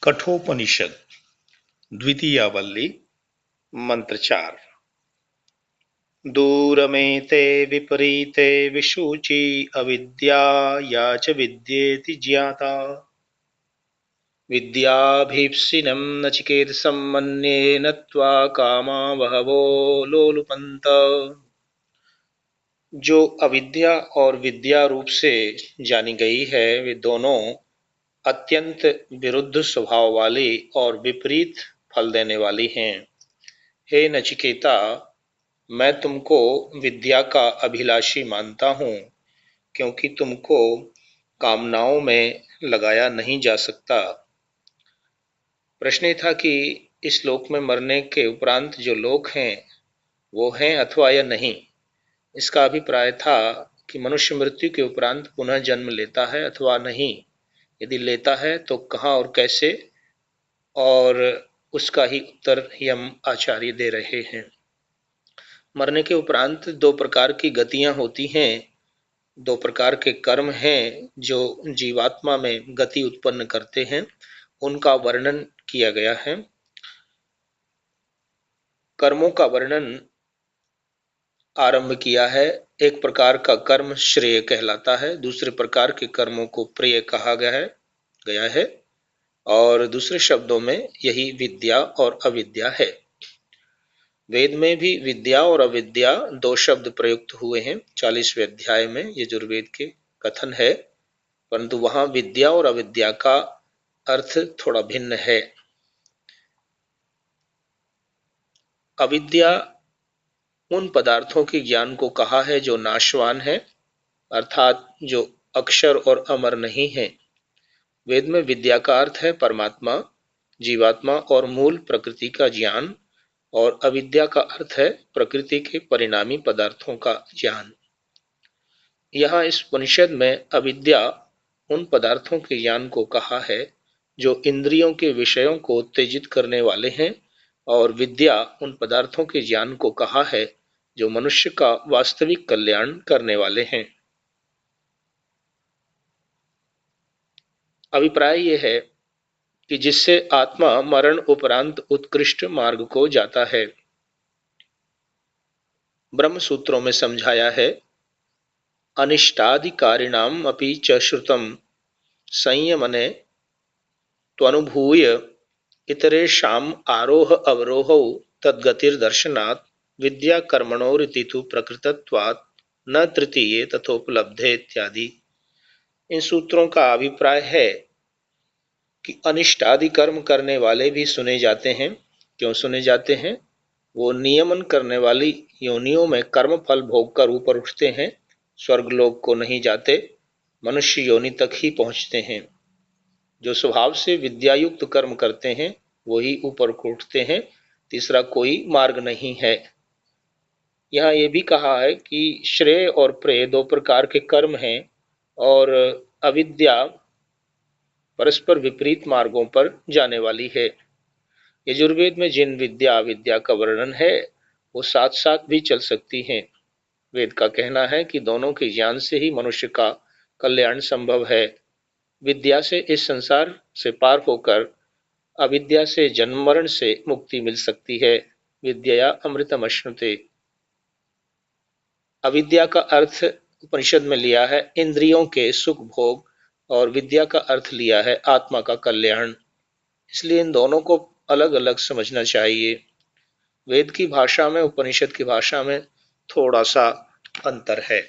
कठोपनिषद द्वितीयावल्ली मंत्र 4। दूरमेते विपरीते विशुचि अविद्या या च विद्येति ज्ञाता विद्याभीप्सिनं नचिकेतसं मन्ये नत्वा कामा बहवो लोलुपन्त। जो अविद्या और विद्या रूप से जानी गई है वे दोनों अत्यंत विरुद्ध स्वभाव वाली और विपरीत फल देने वाली हैं। हे नचिकेता, मैं तुमको विद्या का अभिलाषी मानता हूँ, क्योंकि तुमको कामनाओं में लगाया नहीं जा सकता। प्रश्न था कि इस लोक में मरने के उपरांत जो लोक हैं वो हैं अथवा या नहीं। इसका अभिप्राय था कि मनुष्य मृत्यु के उपरांत पुनः जन्म लेता है अथवा नहीं। यदि लेता है तो कहाँ और कैसे, और उसका ही उत्तर यम आचार्य दे रहे हैं। मरने के उपरांत दो प्रकार की गतियां होती हैं, दो प्रकार के कर्म हैं जो जीवात्मा में गति उत्पन्न करते हैं, उनका वर्णन किया गया है। कर्मों का वर्णन आरंभ किया है। एक प्रकार का कर्म श्रेय कहलाता है, दूसरे प्रकार के कर्मों को प्रिय कहा गया है और दूसरे शब्दों में यही विद्या और अविद्या है। वेद में भी विद्या और अविद्या दो शब्द प्रयुक्त हुए हैं। 40वें अध्याय में यजुर्वेद के कथन है, परंतु वहां विद्या और अविद्या का अर्थ थोड़ा भिन्न है। अविद्या उन पदार्थों के ज्ञान को कहा है जो नाशवान है, अर्थात जो अक्षर और अमर नहीं है। वेद में विद्या का अर्थ है परमात्मा, जीवात्मा और मूल प्रकृति का ज्ञान, और अविद्या का अर्थ है प्रकृति के परिणामी पदार्थों का ज्ञान। यहाँ इस उपनिषद में अविद्या उन पदार्थों के ज्ञान को कहा है जो इंद्रियों के विषयों को उत्तेजित करने वाले हैं, और विद्या उन पदार्थों के ज्ञान को कहा है जो मनुष्य का वास्तविक कल्याण करने वाले हैं। अभिप्राय यह है कि जिससे आत्मा मरण उपरांत उत्कृष्ट मार्ग को जाता है। ब्रह्म सूत्रों में समझाया है, अनिष्टाधिकारिणाम अपि च श्रुतम संयमने त्वनुभूय इतरेषाम आरोह अवरोहौ तद्गतिर्दर्शनात् विद्या कर्मणोरिति तु प्रकृतत्वात् न तृतीये तथोपलब्धे इत्यादि। इन सूत्रों का अभिप्राय है कि अनिष्टादि कर्म करने वाले भी सुने जाते हैं। क्यों सुने जाते हैं? वो नियमन करने वाली योनियों में कर्म फल भोग कर ऊपर उठते हैं, स्वर्गलोक को नहीं जाते, मनुष्य योनि तक ही पहुंचते हैं। जो स्वभाव से विद्यायुक्त कर्म करते हैं वही ऊपर को उठते हैं, तीसरा कोई मार्ग नहीं है। यहाँ ये भी कहा है कि श्रेय और प्रेय दो प्रकार के कर्म हैं, और अविद्या परस्पर विपरीत मार्गों पर जाने वाली है। यजुर्वेद में जिन विद्या अविद्या का वर्णन है वो साथ साथ भी चल सकती हैं। वेद का कहना है कि दोनों के ज्ञान से ही मनुष्य का कल्याण संभव है। विद्या से इस संसार से पार होकर अविद्या से जन्म मरण से मुक्ति मिल सकती है। विद्या अमृतमश्नुते। अविद्या का अर्थ उपनिषद में लिया है इंद्रियों के सुख भोग, और विद्या का अर्थ लिया है आत्मा का कल्याण। इसलिए इन दोनों को अलग अलग समझना चाहिए। वेद की भाषा में उपनिषद की भाषा में थोड़ा सा अंतर है।